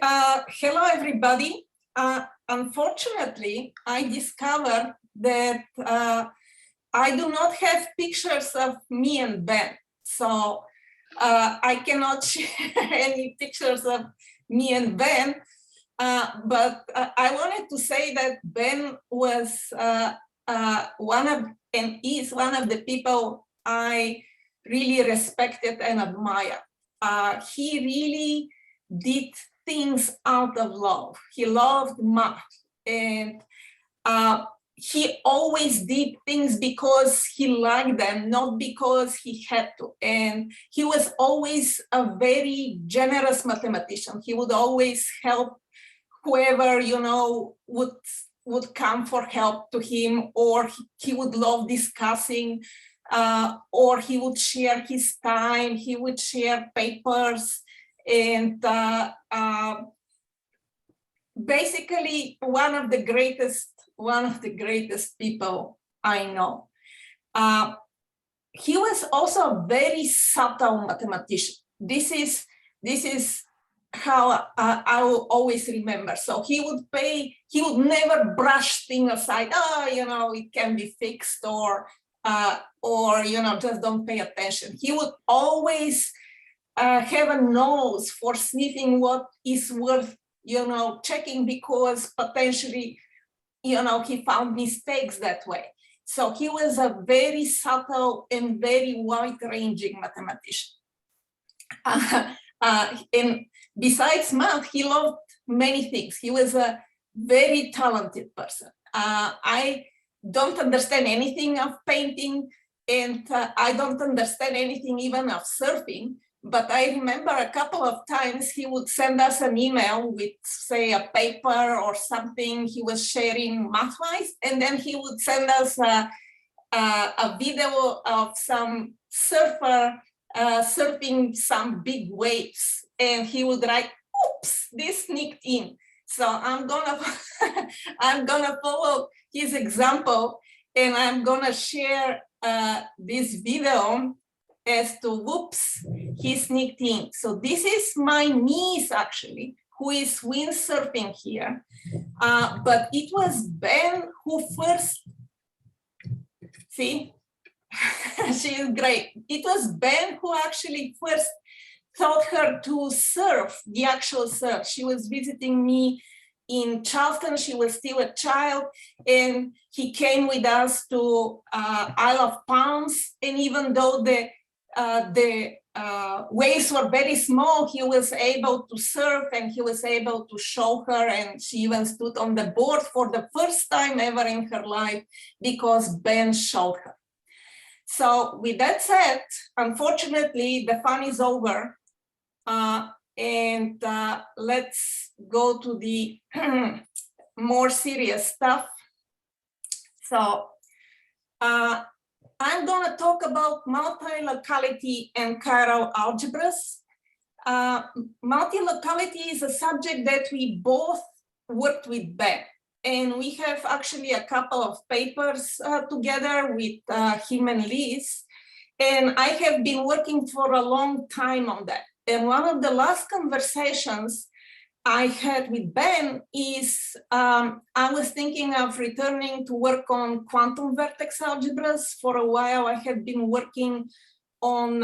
Hello, everybody. Unfortunately, I discovered that I do not have pictures of me and Ben. So I cannot share any pictures of me and Ben. But I wanted to say that Ben was is one of the people I really respected and admire. He really did things out of love. He loved math, and he always did things because he liked them, not because he had to. And he was always a very generous mathematician. He would always help whoever, would come for help to him, or he would love discussing, or he would share his time, he would share papers, and basically one of the greatest people I know. He was also a very subtle mathematician. This is how I will always remember. So he would never brush things aside. It can be fixed, or just don't pay attention. He would always have a nose for sniffing what is worth, checking, because potentially, he found mistakes that way. So he was a very subtle and very wide-ranging mathematician. And besides math, he loved many things. He was a very talented person. I don't understand anything of painting, and I don't understand anything even of surfing. But I remember a couple of times he would send us an email with, say, a paper or something he was sharing math-wise, and then he would send us a video of some surfer surfing some big waves, and he would write, "Oops, this sneaked in." So I'm gonna follow his example, and I'm gonna share this video as to whoops, he sneaked in. So this is my niece, actually, who is windsurfing here. But it was Ben who first, see, she is great. It was Ben who actually first taught her to surf, the actual surf. She was visiting me in Charleston. She was still a child, and he came with us to Isle of Palms. And even though the waves were very small, he was able to surf, and he was able to show her, and she even stood on the board for the first time ever in her life because Ben showed her. So with that said, unfortunately, the fun is over, and let's go to the more serious stuff. So I'm going to talk about multilocality and chiral algebras. Multilocality is a subject that we both worked with Ben, and we have actually a couple of papers together with him and Liz, and I have been working for a long time on that. And one of the last conversations I had with Ben is I was thinking of returning to work on quantum vertex algebras. For a while, I had been working on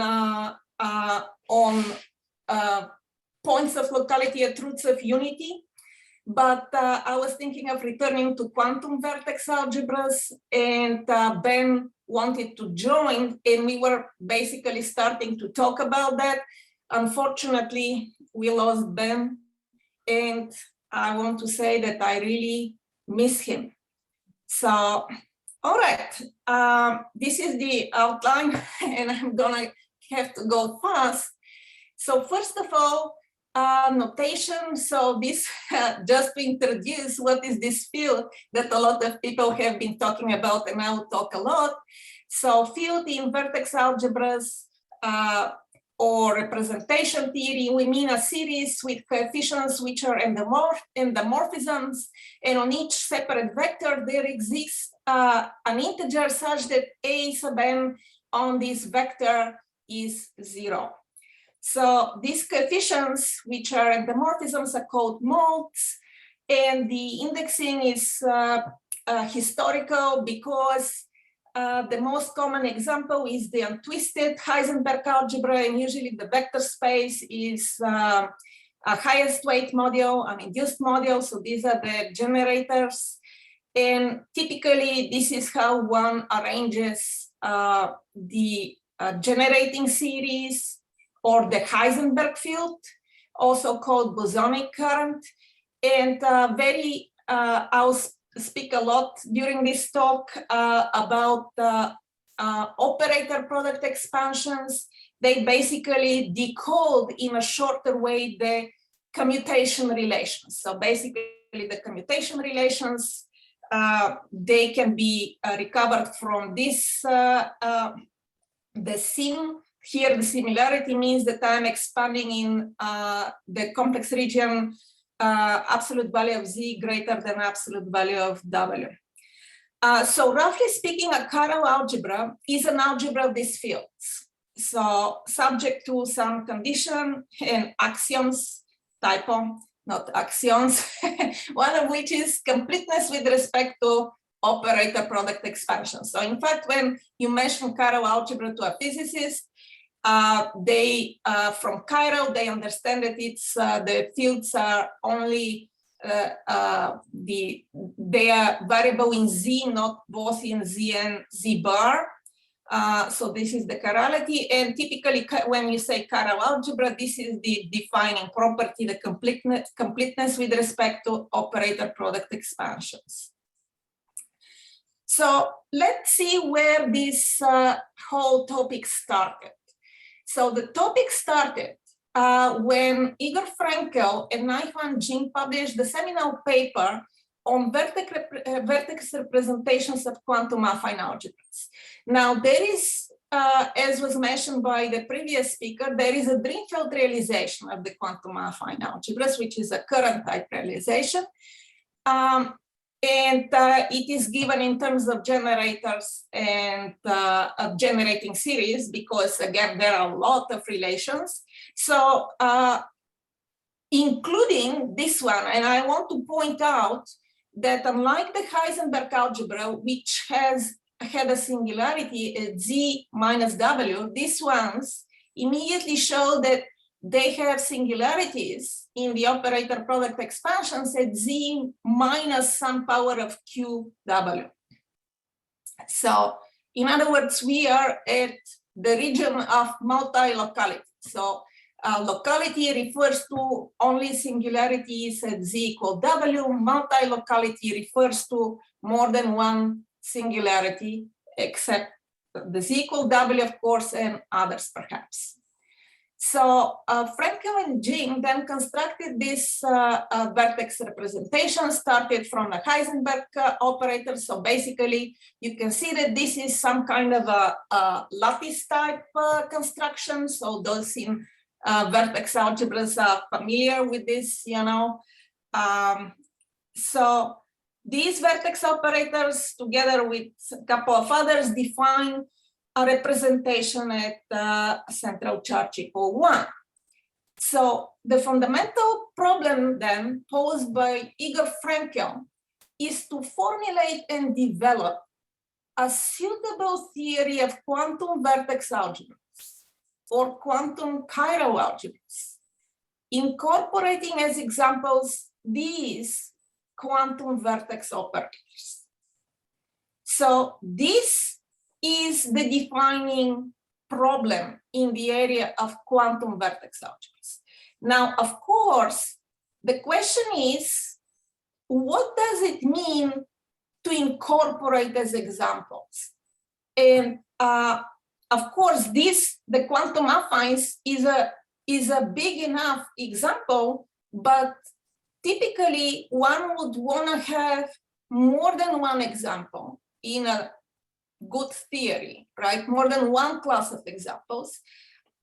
points of locality at roots of unity, but I was thinking of returning to quantum vertex algebras, and Ben wanted to join, and we were basically starting to talk about that. Unfortunately, we lost Ben, and I want to say that I really miss him. So, all right, this is the outline, and I'm gonna have to go fast. So first of all, notation. So this, just to introduce what is this field that a lot of people have been talking about, and I will talk a lot. So field in vertex algebras, or representation theory, we mean a series with coefficients which are endomorphisms, and on each separate vector there exists an integer such that a sub n on this vector is 0. So these coefficients, which are endomorphisms, are called modes, and the indexing is historical because the most common example is the untwisted Heisenberg algebra, and usually the vector space is a highest weight module, an induced module. So these are the generators. And typically, this is how one arranges the generating series or the Heisenberg field, also called bosonic current. And I'll speak a lot during this talk about operator product expansions. They basically decode in a shorter way the commutation relations. So basically the commutation relations, they can be recovered from this, the sim. Here the similarity means that I'm expanding in the complex region absolute value of z greater than absolute value of w. So roughly speaking, a chiral algebra is an algebra of these fields. So subject to some condition and axioms, typo, not axioms, one of which is completeness with respect to operator product expansion. So in fact, when you mention chiral algebra to a physicist, from Chiral, they understand that it's the fields are only they are variable in z, not both in z and z bar. So this is the chirality, and typically when you say chiral algebra, this is the defining property, the completeness with respect to operator product expansions. So let's see where this whole topic started. So the topic started when Igor Frankl and Naihan Jing published the seminal paper on vertex representations of quantum affine algebras. Now there is, as was mentioned by the previous speaker, there is a Drinfeld realization of the quantum affine algebras, which is a current type realization. And it is given in terms of generators and of generating series, because again, there are a lot of relations. So including this one, and I want to point out that unlike the Heisenberg algebra, which has had a singularity at z minus w, these ones immediately show that they have singularities in the operator product expansions at z minus some power of qw. So in other words, we are at the region of multi-locality. So locality refers to only singularities at z equal w. Multi-locality refers to more than one singularity, except the z equal w, of course, and others perhaps. So Frankl and Jing then constructed this vertex representation, started from the Heisenberg operator. So basically, you can see that this is some kind of a lattice type construction. So those in vertex algebras are familiar with this, you know. So these vertex operators, together with a couple of others, define a representation at central charge equal 1. So the fundamental problem then posed by Igor Frankl is to formulate and develop a suitable theory of quantum vertex algebras or quantum chiral algebras, incorporating as examples these quantum vertex operators. So this is the defining problem in the area of quantum vertex algebras. Now, of course, the question is, what does it mean to incorporate as examples? And of course, the quantum affines is a big enough example, but typically one would want to have more than one example in a good theory, right? More than one class of examples.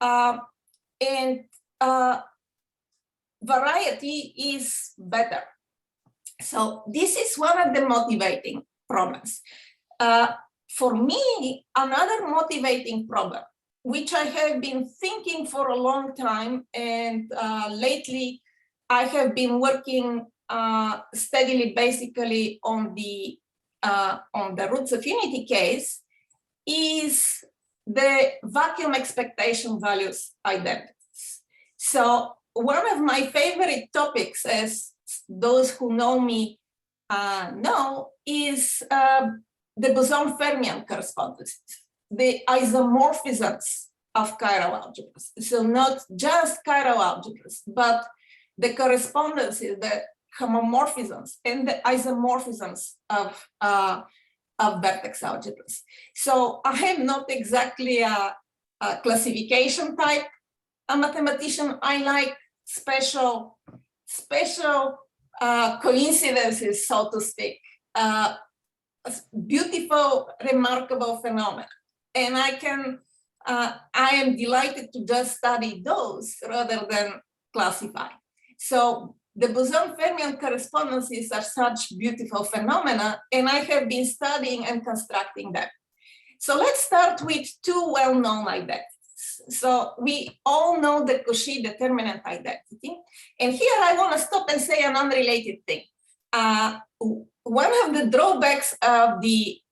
And variety is better. So this is one of the motivating problems. For me, another motivating problem which I have been thinking for a long time, and lately I have been working steadily, basically on the roots of unity case, is the vacuum expectation values identities. So one of my favorite topics, as those who know me know, is the boson-fermion correspondences, the isomorphisms of chiral algebras. So not just chiral algebras, but the correspondences, the homomorphisms and the isomorphisms of vertex algebras. So I am not exactly a classification type a mathematician. I like special coincidences, so to speak, beautiful, remarkable phenomena. And I am delighted to just study those rather than classify. So the boson-fermion correspondences are such beautiful phenomena, and I have been studying and constructing them. So let's start with two well-known identities. So we all know the Cauchy determinant identity. And here I want to stop and say an unrelated thing. One of the drawbacks of the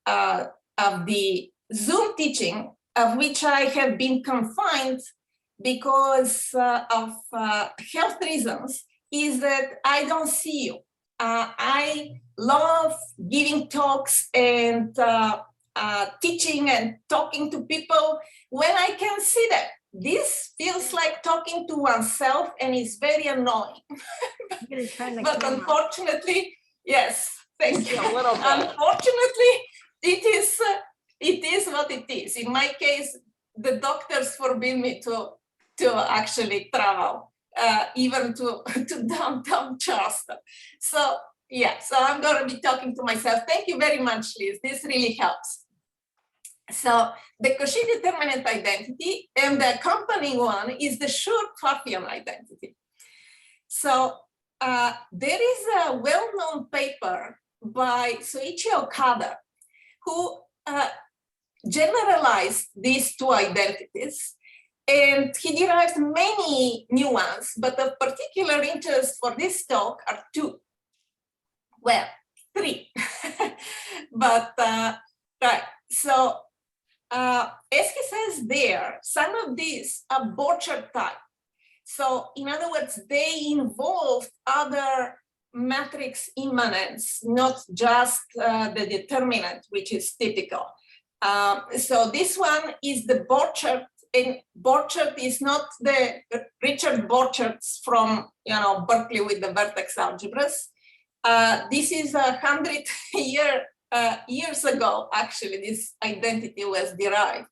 Zoom teaching, of which I have been confined because of health reasons, is that I don't see you. I love giving talks and teaching and talking to people when I can see them. This feels like talking to oneself and is very annoying. But unfortunately, yes, thank you. A little bit. Unfortunately, it is what it is. In my case, the doctors forbid me to actually travel, even to downtown Charleston. So yeah, so I'm going to be talking to myself. Thank you very much, Liz. This really helps. So the Cauchy determinant identity, and the accompanying one is the Schur-Pfaffian identity. So there is a well-known paper by Soichi Okada, who generalized these two identities, and he derived many new ones, but of particular interest for this talk are two. Well, three. But right, so as he says there, some of these are Borchardt type. So in other words, they involve other matrix immanence, not just the determinant, which is typical. So this one is the Borchardt, and Borchardt is not the Richard Borchardt from Berkeley with the vertex algebras. This is 100 years ago, actually, this identity was derived.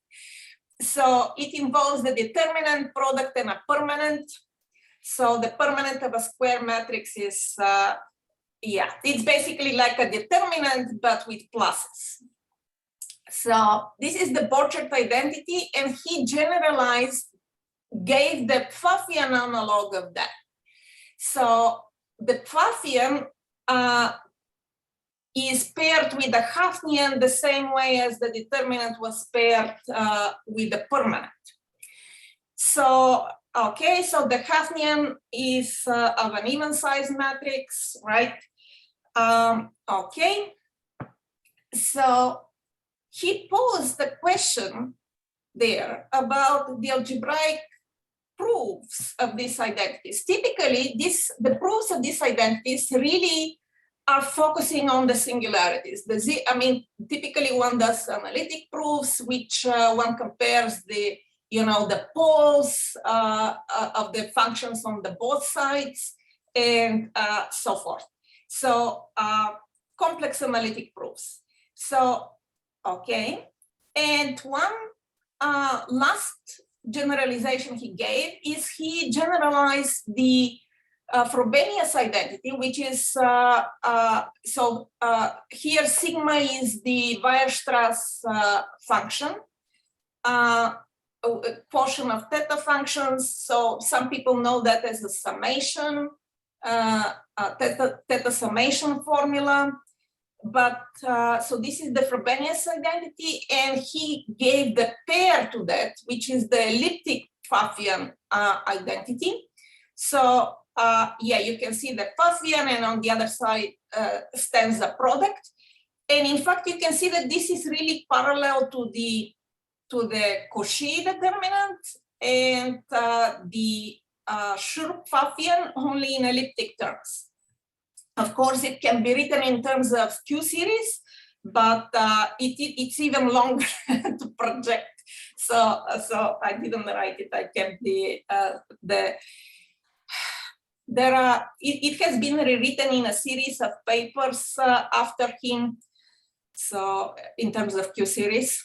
So it involves the determinant, product, and a permanent. So the permanent of a square matrix is, it's basically like a determinant, but with pluses. So this is the Borchardt identity, and he generalized, gave the Pfaffian analog of that. So the Pfaffian is paired with the Hafnian the same way as the determinant was paired with the permanent. So, okay, so the Hafnian is of an even size matrix, right? Okay, so he posed the question there about the algebraic proofs of these identities. Typically, the proofs of these identities really are focusing on the singularities. Typically one does analytic proofs, which one compares the poles of the functions on the both sides and so forth. So complex analytic proofs. So, okay. And one last generalization he gave is he generalized the Frobenius identity, which is, here sigma is the Weierstrass function, quotient of theta functions. So some people know that as a summation, theta summation formula. but so this is the Frobenius identity, and he gave the pair to that, which is the elliptic Pfaffian identity. So yeah, you can see the Pfaffian, and on the other side stands the product. And in fact, you can see that this is really parallel to the Cauchy determinant and the Schur-Pfaffian, only in elliptic terms. Of course, it can be written in terms of Q series, but it's even longer to project. So I didn't write it. I kept it has been rewritten in a series of papers after him. So in terms of Q series.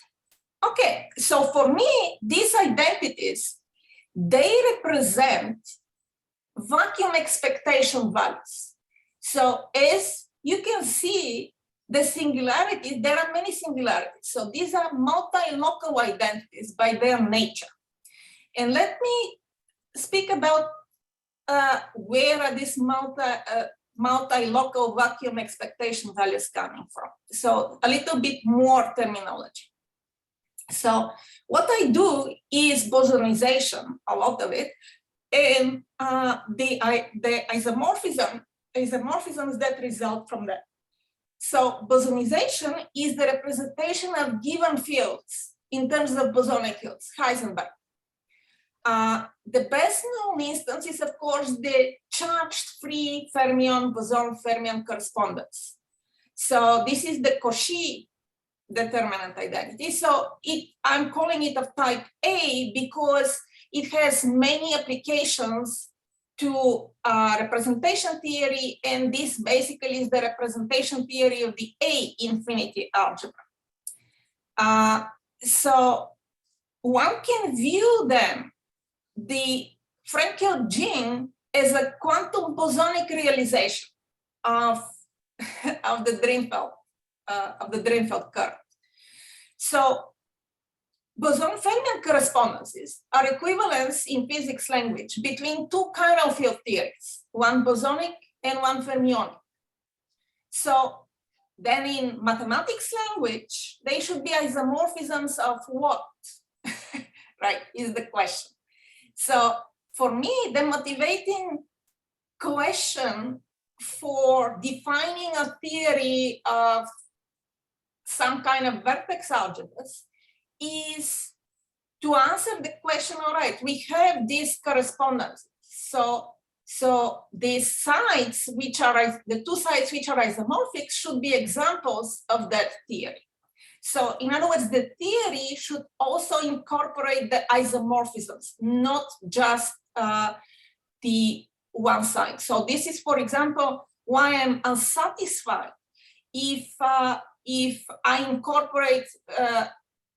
Okay, so for me, these identities, they represent vacuum expectation values. So as you can see, the singularities, there are many singularities. So these are multi-local identities by their nature. And let me speak about where are these multi-local vacuum expectation values coming from. So a little bit more terminology. So what I do is bosonization, a lot of it, and the isomorphisms that result from that. So bosonization is the representation of given fields in terms of bosonic fields, Heisenberg. The best known instance is, of course, the charged free fermion-boson-fermion correspondence. So this is the Cauchy determinant identity. So I'm calling it of type A because it has many applications to representation theory, and this basically is the representation theory of the A infinity algebra. So one can view them, the Frenkel gene, as a quantum bosonic realization of the Drinfeld curve. So boson-fermion correspondences are equivalents in physics language between two chiral field theories, one bosonic and one fermionic. So then in mathematics language, they should be isomorphisms of what? Right, is the question. So for me, the motivating question for defining a theory of some kind of vertex algebras is to answer the question, all right, we have this correspondence. So these sides, which are the two sides which are isomorphic, should be examples of that theory. So in other words, the theory should also incorporate the isomorphisms, not just the one side. So this is, for example, why I'm unsatisfied if I incorporate,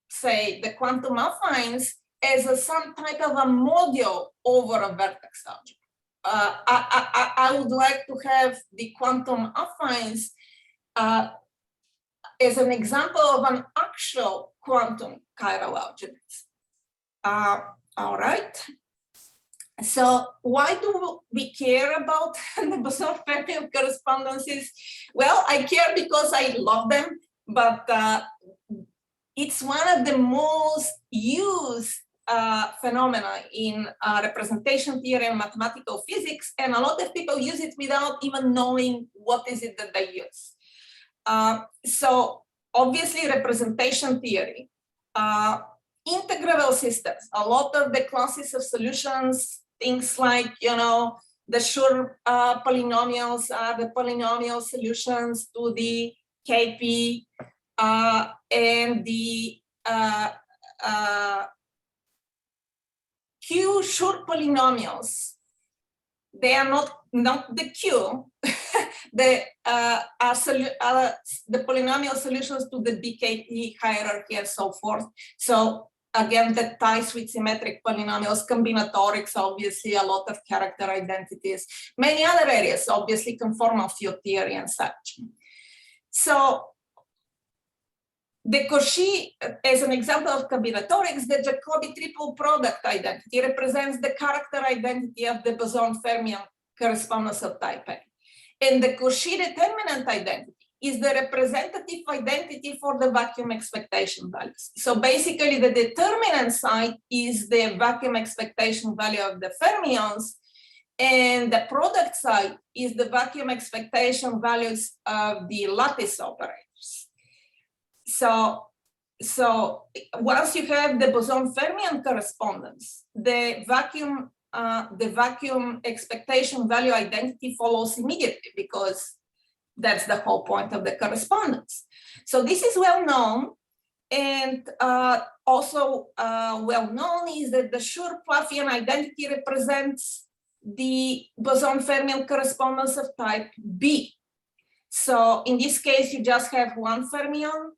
say, the quantum affines as some type of a module over a vertex algebra. I would like to have the quantum affines as an example of an actual quantum chiral algebra. All right. So why do we care about the boson-fermion correspondences? Well, I care because I love them, but it's one of the most used phenomena in representation theory and mathematical physics, and a lot of people use it without even knowing what is it that they use. So obviously representation theory, integrable systems, a lot of the classes of solutions, things like, the Schur polynomials are the polynomial solutions to the KP and the Q Schur polynomials. They are not the Q. They are the polynomial solutions to the BKT hierarchy and so forth. So again, that ties with symmetric polynomials, combinatorics, obviously a lot of character identities, many other areas, obviously conformal field theory and such. So the Cauchy, as an example of combinatorics, the Jacobi triple product identity represents the character identity of the boson-fermion correspondence of type A. And the Cauchy determinant identity is the representative identity for the vacuum expectation values. So basically the determinant side is the vacuum expectation value of the fermions, and the product side is the vacuum expectation values of the lattice operators. So once you have the boson fermion correspondence, the vacuum expectation value identity follows immediately, because that's the whole point of the correspondence. So this is well known, and also well known is that the Schur-Claffian identity represents the boson fermion correspondence of type B. So in this case, you just have one fermion,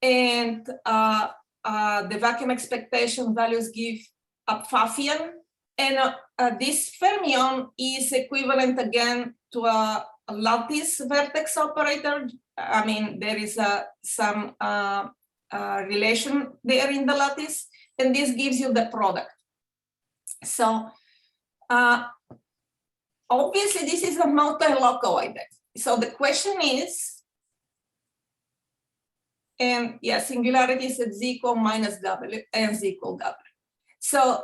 and the vacuum expectation values give a Pfaffian, and this fermion is equivalent again to a lattice vertex operator. I mean, there is some relation there in the lattice, and this gives you the product. So obviously this is a multi-local identity. So the question is, and yeah, singularity is at z equal minus w and z equal w. So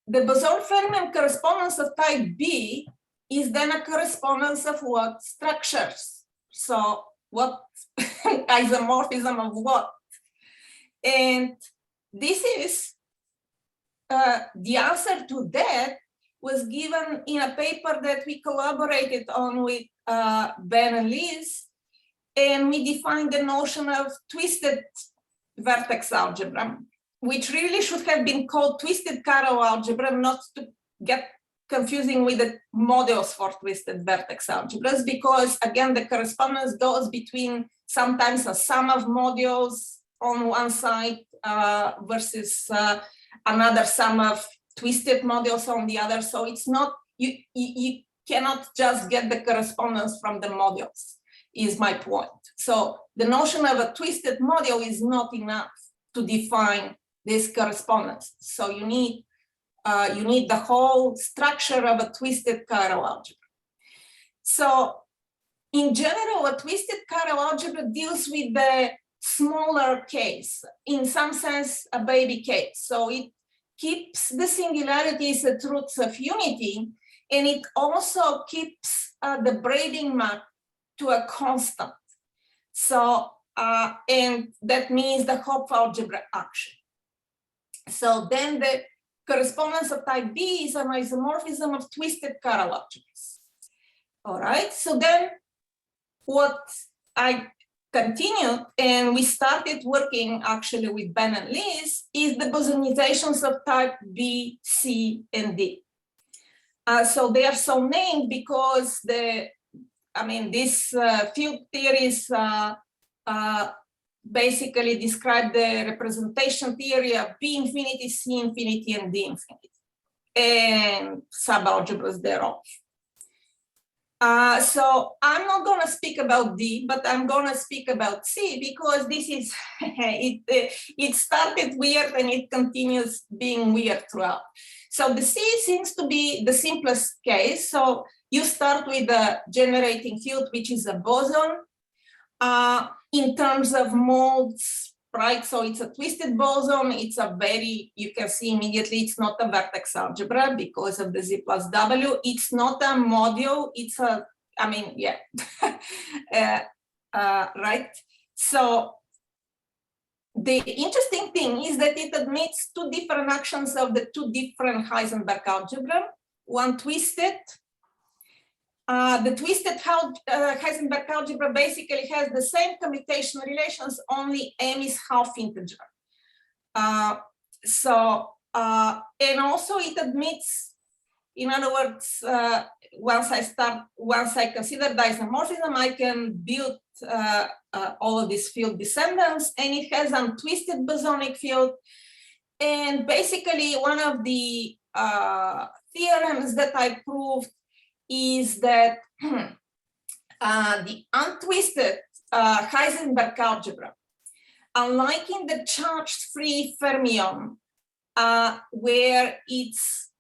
the boson fermion correspondence of type B is then a correspondence of what structures? So what isomorphism of what? And this is the answer to that was given in a paper that we collaborated on with Ben and Liz, and we defined the notion of twisted vertex algebra, which really should have been called twisted Chiral algebra, not to get confusing with the models for twisted vertex algebras, because again, the correspondence goes between sometimes a sum of modules on one side versus another sum of twisted modules on the other. So it's not, you cannot just get the correspondence from the modules, is my point. So the notion of a twisted module is not enough to define this correspondence. So you need the whole structure of a twisted Chiral algebra. So in general, a twisted Chiral algebra deals with the smaller case, in some sense, a baby case. So it keeps the singularities at roots of unity, and it also keeps the braiding map to a constant. So, and that means the Hopf algebra action. So then the correspondence of type B is an isomorphism of twisted Chiral algebras. All right, so then what I continued, and we started working actually with Ben and Liz, is the bosonizations of type B, C, and D. So they are so named because these field theories basically describe the representation theory of B infinity, C infinity, and D infinity, and subalgebras thereof. So I'm not going to speak about D, but I'm going to speak about C, because this is, it started weird and it continues being weird throughout. So the C seems to be the simplest case. So you start with the generating field, which is a boson. In terms of modes, right? So it's a twisted boson. It's a very, you can see immediately, it's not a vertex algebra because of the Z plus W. It's not a module. It's a, right? So the interesting thing is that it admits two different actions of the two different Heisenberg algebra, one twisted. The twisted Heisenberg algebra basically has the same commutation relations, only m is half integer. And also it admits, in other words, once I consider the isomorphism, I can build all of these field descendants, and it has untwisted bosonic field. And basically one of the theorems that I proved is that the untwisted Heisenberg algebra, unlike in the charged free fermion, where it's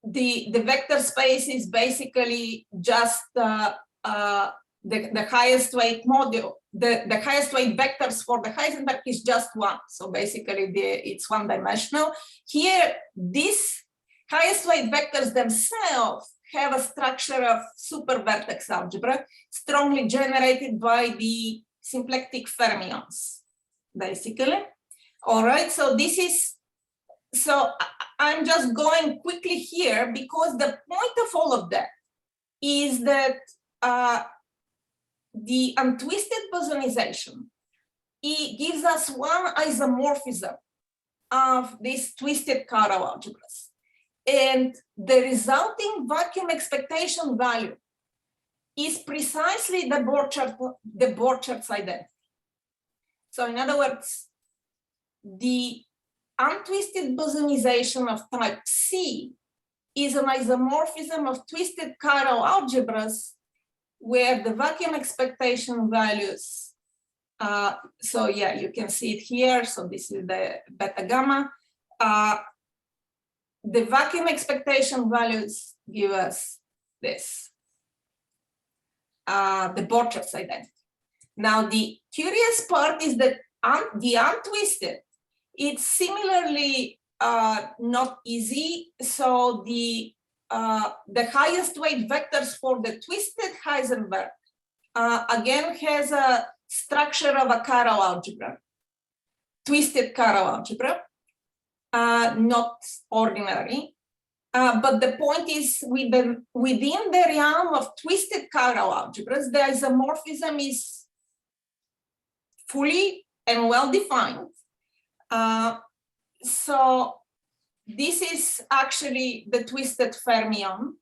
the vector space is basically just the highest weight module, the highest weight vectors for the Heisenberg is just one. So basically it's one-dimensional. Here, these highest weight vectors themselves have a structure of super vertex algebra, strongly generated by the symplectic fermions, basically. All right, so this is, so I'm just going quickly here because the point of all of that is that the untwisted bosonization, it gives us one isomorphism of these twisted Chiral algebras. And the resulting vacuum expectation value is precisely the Borchardt identity. So in other words, the untwisted bosonization of type C is an isomorphism of twisted Chiral algebras where the vacuum expectation values, so yeah, you can see it here. So this is the beta gamma. The vacuum expectation values give us this, the Borchardt identity. Now, the curious part is that the untwisted, it's similarly not easy. So the highest weight vectors for the twisted Heisenberg, again, has a structure of a Chiral algebra, twisted Chiral algebra. Not ordinary, but the point is within the realm of twisted Chiral algebras, the isomorphism is fully and well defined. So this is actually the twisted fermion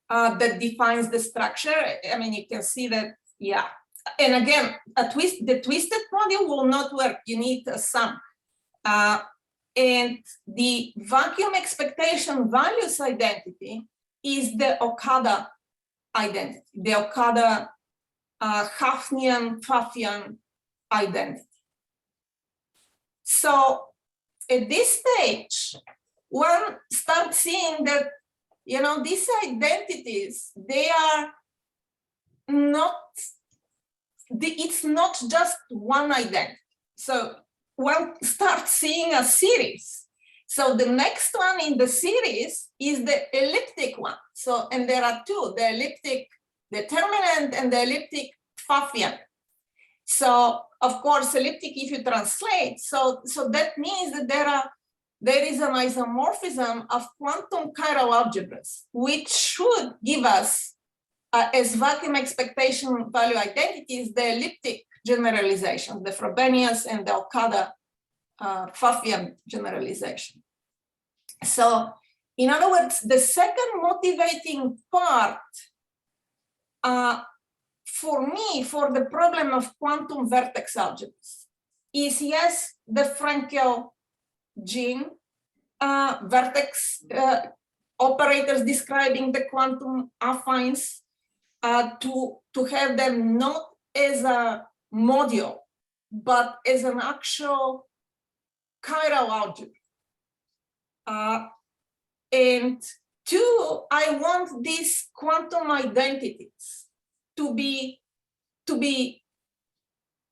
that defines the structure. I mean, you can see that, yeah. And again, the twisted module will not work. You need a sum. And the vacuum expectation values identity is the Okada identity, the Okada Hafnian-Pfaffian identity. So at this stage, one starts seeing that, you know, these identities, they are not, it's not just one identity. So one starts seeing a series. So the next one in the series is the elliptic one. So, and there are two, the elliptic determinant and the elliptic Pfaffian. So of course, elliptic if you translate, so that means that there is an isomorphism of quantum Chiral algebras, which should give us as vacuum expectation value identities, the elliptic generalization, the Frobenius and the Okada Pfaffian generalization. So in other words, the second motivating part for me, for the problem of quantum vertex algebras is, yes, the Frankel gene vertex operators describing the quantum affines to have them not as a module, but as an actual Chiral algebra. And two, I want these quantum identities to be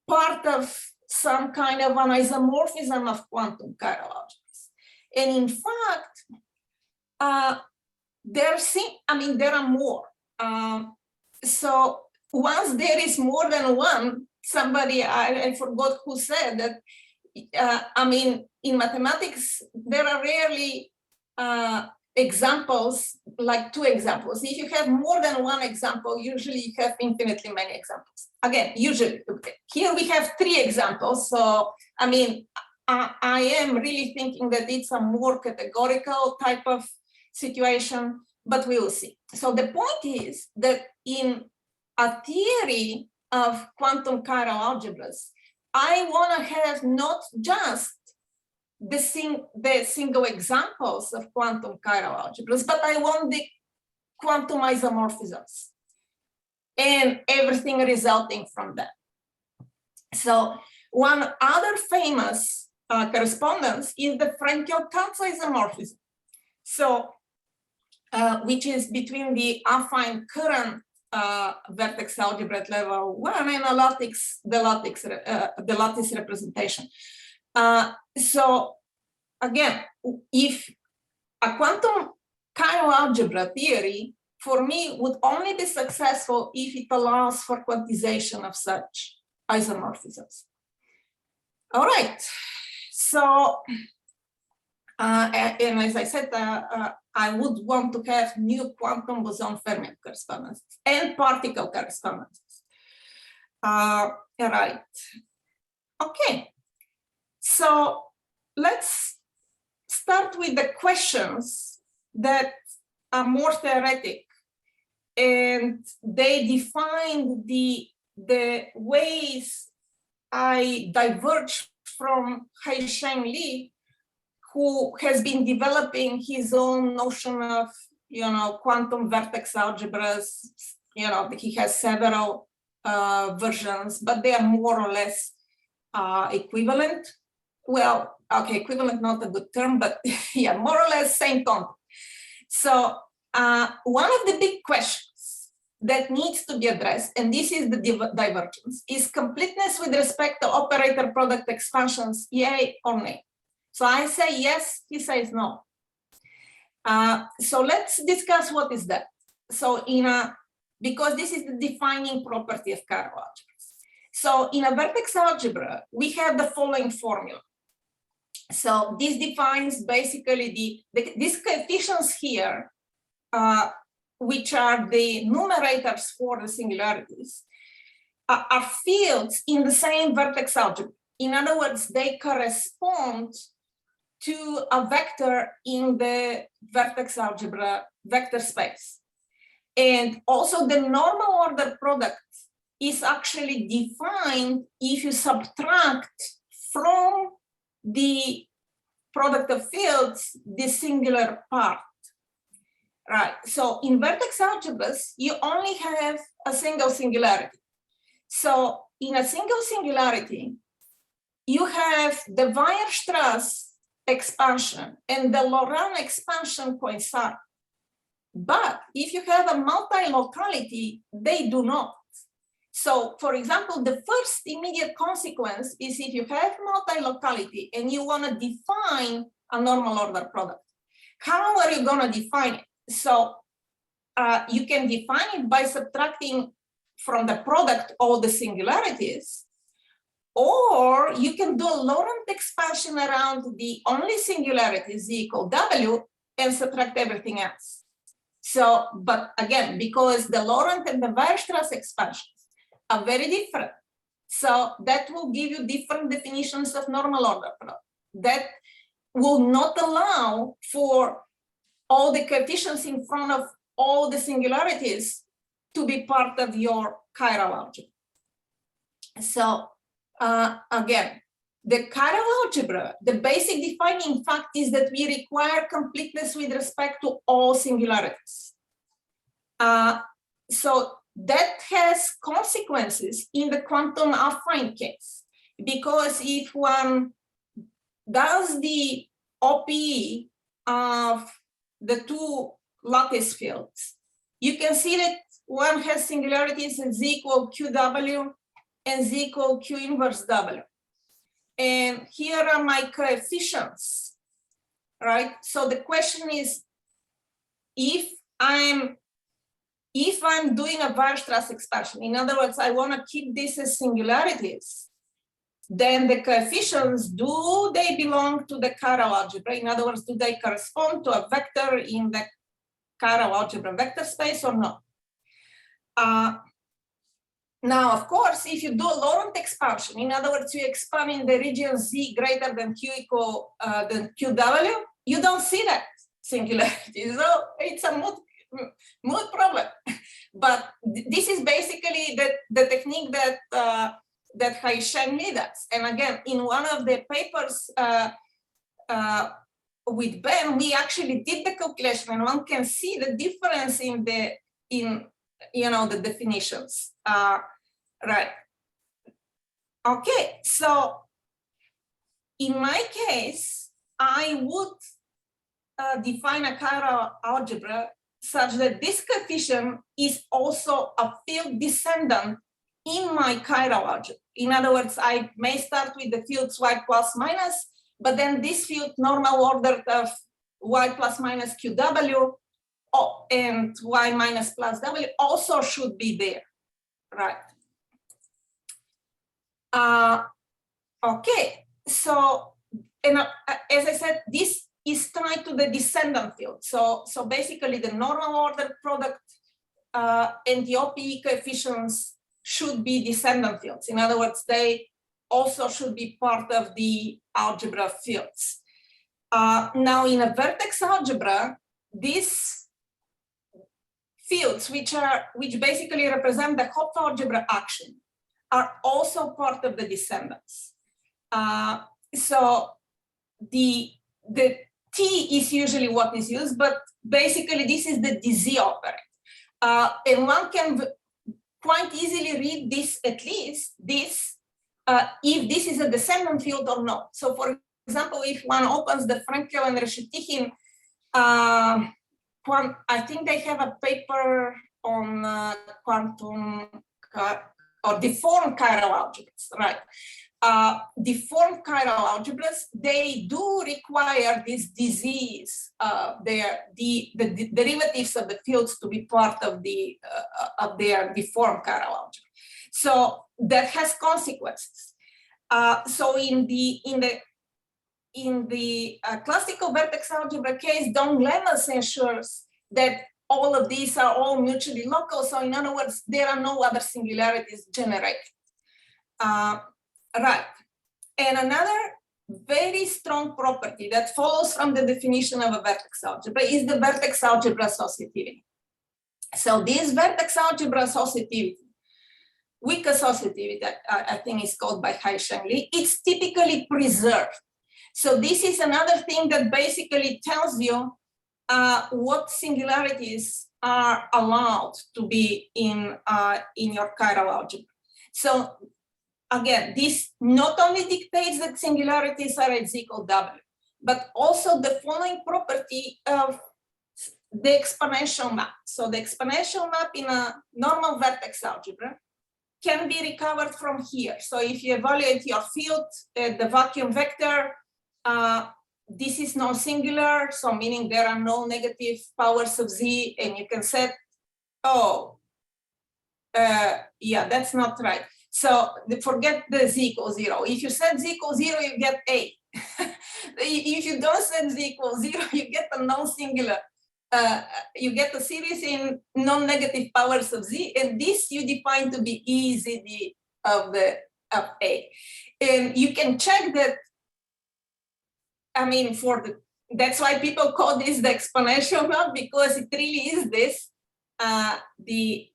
part of some kind of an isomorphism of quantum Chiral algebras. And in fact, there are more. So once there is more than one, somebody, I forgot who said that, I mean, in mathematics, there are rarely examples, like two examples. If you have more than one example, usually you have infinitely many examples. Again, usually, here we have three examples. So, I mean, I am really thinking that it's a more categorical type of situation, but we will see. So the point is that in a theory of quantum Chiral algebras, I want to have not just the single examples of quantum Chiral algebras, but I want the quantum isomorphisms and everything resulting from that. So one other famous correspondence is the Frankel-Katz isomorphism. So, which is between the affine current vertex algebra at level 1 and the lattice representation. So again, if a quantum chiral algebra theory for me would only be successful if it allows for quantization of such isomorphisms. All right, so and as I said, I would want to have new quantum boson fermion correspondences and particle correspondences. Right. Okay. So let's start with the questions that are more theoretic, and they define the ways I diverge from Haisheng Li, who has been developing his own notion of, quantum vertex algebras. He has several versions, but they are more or less equivalent. Well, okay, equivalent, not a good term, but yeah, more or less same content. So one of the big questions that needs to be addressed, and this is the divergence, is completeness with respect to operator product expansions, yay or nay. So I say yes, he says no. So let's discuss what is that. So because this is the defining property of chiral algebras. So in a vertex algebra, we have the following formula. So this defines basically these coefficients here, which are the numerators for the singularities, are fields in the same vertex algebra. In other words, they correspond to a vector in the vertex algebra vector space. And also the normal order product is actually defined if you subtract from the product of fields the singular part. Right, so in vertex algebras, you only have a single singularity. So in a single singularity, you have the Weierstrass expansion and the Laurent expansion coincide. But if you have a multi-locality, they do not. So for example, the first immediate consequence is if you have multi-locality and you want to define a normal order product, how are you going to define it? So you can define it by subtracting from the product all the singularities, or you can do a Laurent expansion around the only singularity z equal w and subtract everything else. So, but again, because the Laurent and the Weierstrass expansions are very different, so that will give you different definitions of normal order product. That will not allow for all the coefficients in front of all the singularities to be part of your chiral algebra. So again, the chiral algebra, the basic defining fact is that we require completeness with respect to all singularities. So that has consequences in the quantum affine case, because if one does the OPE of the two lattice fields, you can see that one has singularities in z equal qw and z equal q inverse w. And here are my coefficients, right? So the question is, if I'm doing a Weierstrass expansion, in other words, I want to keep this as singularities, then the coefficients, do they belong to the chiral algebra? In other words, do they correspond to a vector in the chiral algebra vector space or not? Now, of course, if you do a Laurent expansion, in other words, you expand in the region z greater than q equal than qw, you don't see that singularity. So it's a moot problem. But this is basically the technique that that Haisheng Li does. And again, in one of the papers with Ben, we actually did the calculation, and one can see the difference in the the definitions. Right. Okay, so in my case, I would define a chiral algebra such that this coefficient is also a field descendant in my chiral algebra. In other words, I may start with the fields y plus minus, but then this field normal ordered of y plus minus qw and y minus plus w also should be there, right? Okay, so and as I said, this is tied to the descendant field. So basically the normal ordered product and the OPE coefficients should be descendant fields. In other words, they also should be part of the algebra fields. Now in a vertex algebra, these fields, which basically represent the Hopf algebra action, are also part of the descendants. So the T is usually what is used, but basically this is the DZ operand. And one can quite easily read this, at least this, if this is a descendant field or not. So for example, if one opens the Frenkel and Reshetichin, I think they have a paper on quantum or deformed chiral algebras, right? Deformed chiral algebras, they do require this disease, the derivatives of the fields to be part of their deformed chiral algebra. So that has consequences. So in the classical vertex algebra case, Don Glemis ensures that all of these are all mutually local. So in other words, there are no other singularities generated. Right. And another very strong property that follows from the definition of a vertex algebra is the vertex algebra associativity. So this vertex algebra associativity, weak associativity, I think is called by Hai-Sheng Li, it's typically preserved. So this is another thing that basically tells you what singularities are allowed to be in your chiral algebra. So again, this not only dictates that singularities are at z equal w, but also the following property of the exponential map. So the exponential map in a normal vertex algebra can be recovered from here. So if you evaluate your field, the vacuum vector, this is non-singular, so meaning there are no negative powers of z, and you can set, yeah, that's not right. So forget the z equals 0. If you set z equals 0, you get A. If you don't set z equals 0, you get a non-singular. You get a series in non-negative powers of z, and this you define to be EZD of A. And you can check that. I mean, that's why people call this the exponential map, because it really is this, the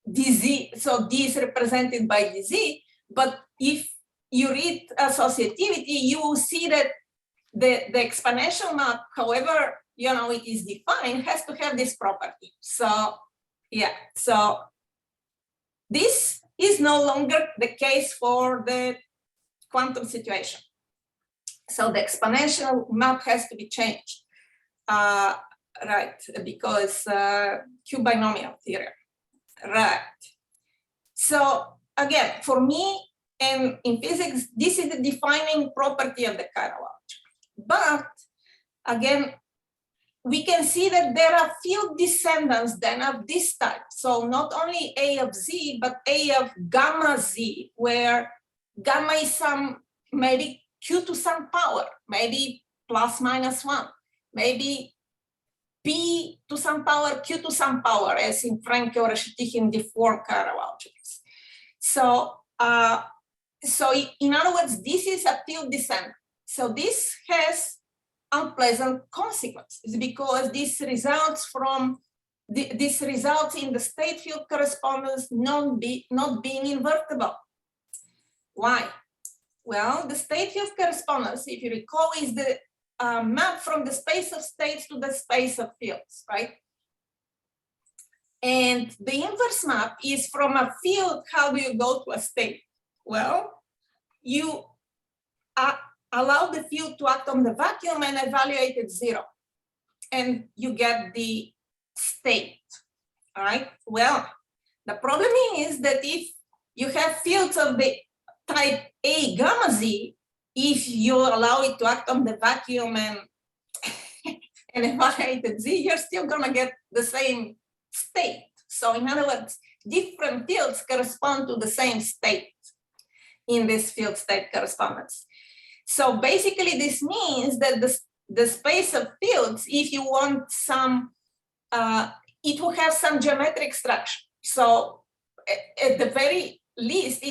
dz, so d is represented by dz, but if you read associativity, you will see that the exponential map, however, it is defined, has to have this property. So, yeah, so this is no longer the case for the quantum situation. So the exponential map has to be changed, right, because Q binomial theorem, right. So again, for me, and in physics, this is the defining property of the chiral algebra. But again, we can see that there are field descendants then of this type. So not only A of Z, but A of gamma Z, where gamma is some, maybe Q to some power, maybe plus minus 1, maybe P to some power, Q to some power, as in Frenkel or Reshetichin deformed chiral algebras. So, in other words, this is a field descendant. So this has unpleasant consequences because this results from this results in the state field correspondence not being invertible. Why? Well, the state field correspondence, if you recall, is the map from the space of states to the space of fields, right? And the inverse map is from a field, how do you go to a state? Well, you allow the field to act on the vacuum and evaluate at 0. And you get the state, right? Well, the problem is that if you have fields of the type A gamma Z, if you allow it to act on the vacuum and evaluate at Z, you're still gonna get the same state. So in other words, different fields correspond to the same state in this field state correspondence. So basically this means that the space of fields, if you want some, it will have some geometric structure. So at the very least,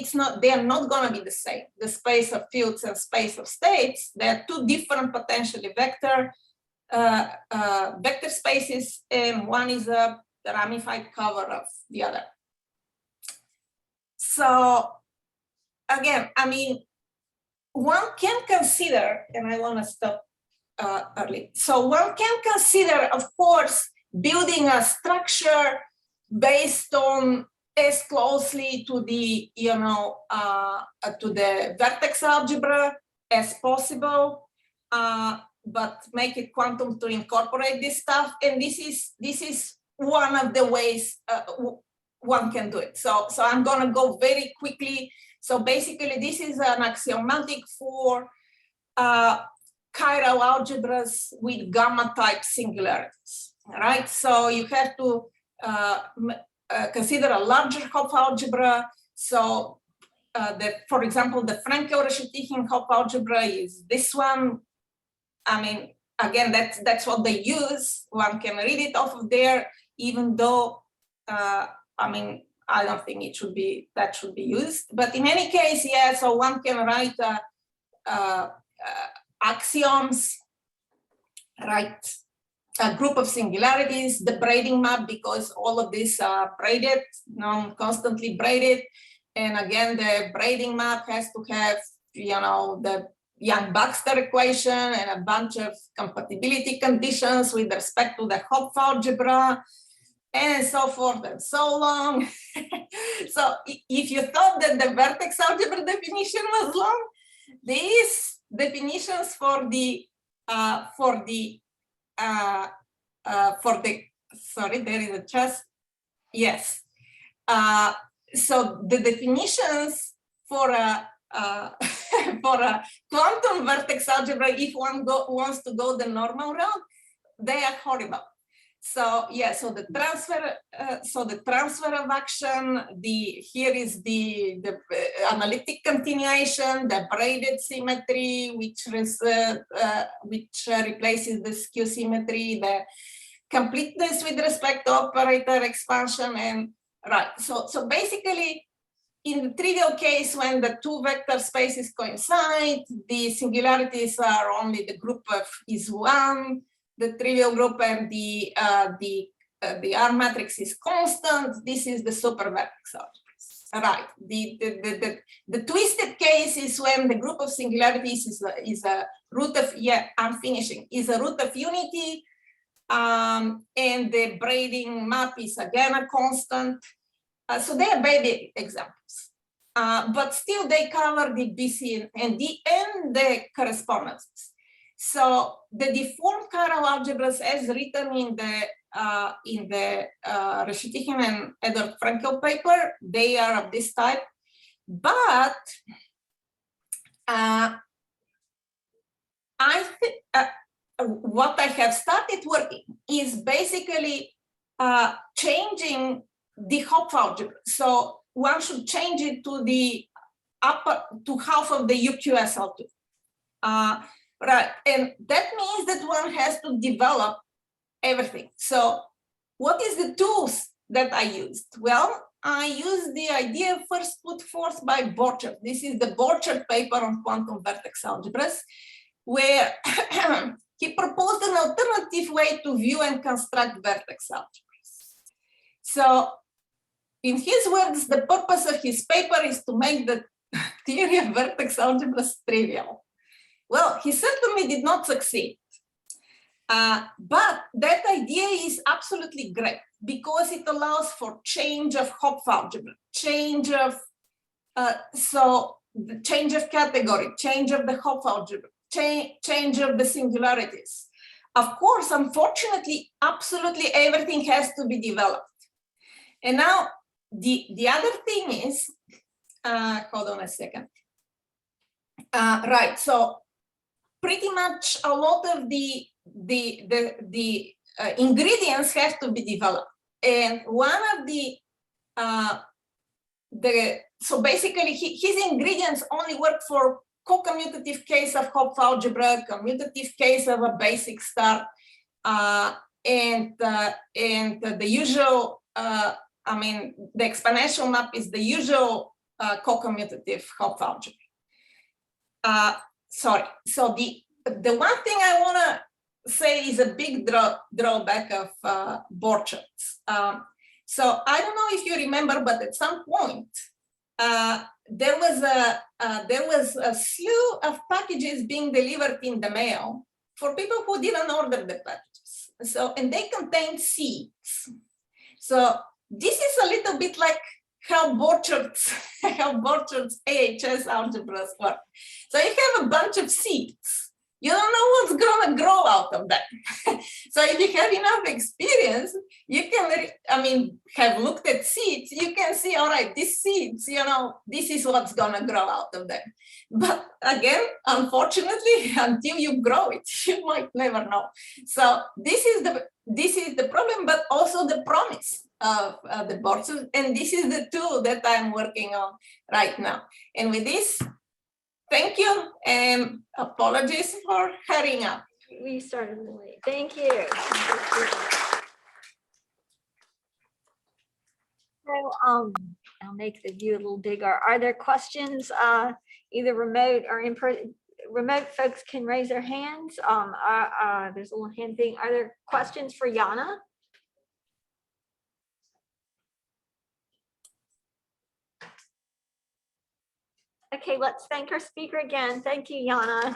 they are not going to be the same. The space of fields and space of states, they are two different potentially vector spaces, and one is a ramified cover of the other. So again, I mean, one can consider, and I want to stop early. So one can consider, of course, building a structure based on as closely to the, to the vertex algebra as possible, but make it quantum to incorporate this stuff. And this is one of the ways one can do it. So I'm going to go very quickly. So basically, this is an axiomatic for chiral algebras with gamma type singularities. All right. So you have to consider a larger Hopf algebra. So for example, the Frankel-Reshetykhin Hopf algebra is this one. I mean, again, that's what they use. One can read it off of there, even though, I mean, I don't think that should be used. But in any case, yeah, so one can write axioms, write a group of singularities, the braiding map, because all of these are braided, constantly braided. And again, the braiding map has to have, the Young-Baxter equation and a bunch of compatibility conditions with respect to the Hopf algebra, and so forth and so long. So if you thought that the vertex algebra definition was long, these definitions for the sorry, there is a just, yes. So the definitions for a for a quantum vertex algebra, if one wants to go the normal route, they are horrible. So yeah, so the transfer of action, here is the analytic continuation, the braided symmetry, which replaces the skew symmetry, the completeness with respect to operator expansion, and right. So basically, in the trivial case, when the two vector spaces coincide, the singularities are only the group of is one, the trivial group, and the R matrix is constant. This is the super vertex algebras. Right. The twisted case is when the group of singularities is a root of, yeah, I'm finishing, is a root of unity, and the braiding map is again a constant. So they are baby examples, but still they cover the BC and the correspondences. So the deformed chiral algebras, as written in the Reshetykhin and Edward Frankel paper, they are of this type. But what I have started working is basically changing the Hopf algebra. So one should change it to the half of the UQSL2. Right, and that means that one has to develop everything. So what is the tools that I used? Well, I used the idea first put forth by Borchardt. This is the Borchardt paper on quantum vertex algebras, where he proposed an alternative way to view and construct vertex algebras. So in his words, the purpose of his paper is to make the theory of vertex algebras trivial. Well, he certainly did not succeed. But that idea is absolutely great because it allows for change of Hopf algebra, change of, so the change of category, change of the Hopf algebra, change of the singularities, of course, unfortunately, absolutely everything has to be developed. And now the other thing is, hold on a second. Right, so pretty much a lot of the ingredients have to be developed. And one of so basically his ingredients only work for co-commutative case of Hopf algebra, commutative case of a basic star, and the usual, I mean, the exponential map is the usual co-commutative Hopf algebra. Sorry, so the one thing I want to say is a big drawback of Borchards. So I don't know if you remember, but at some point there was a slew of packages being delivered in the mail for people who didn't order the packages. So, and they contained seeds. So this is a little bit like how Borchards AHS algebras work. So you have a bunch of seeds. You don't know what's going to grow out of that. So if you have enough experience, you can, I mean, have looked at seeds, you can see, all right, these seeds, you know, this is what's going to grow out of them. But again, unfortunately, until you grow it, you might never know. So this is the problem, but also the promise of the Borchards. And this is the tool that I'm working on right now. And with this, thank you, and apologies for hurrying up. We started late. Thank you. So I'll make the view a little bigger. Are there questions, either remote or in person? Remote folks can raise their hands. There's a little hand thing. Are there questions for Iana? Okay, let's thank our speaker again. Thank you, Iana.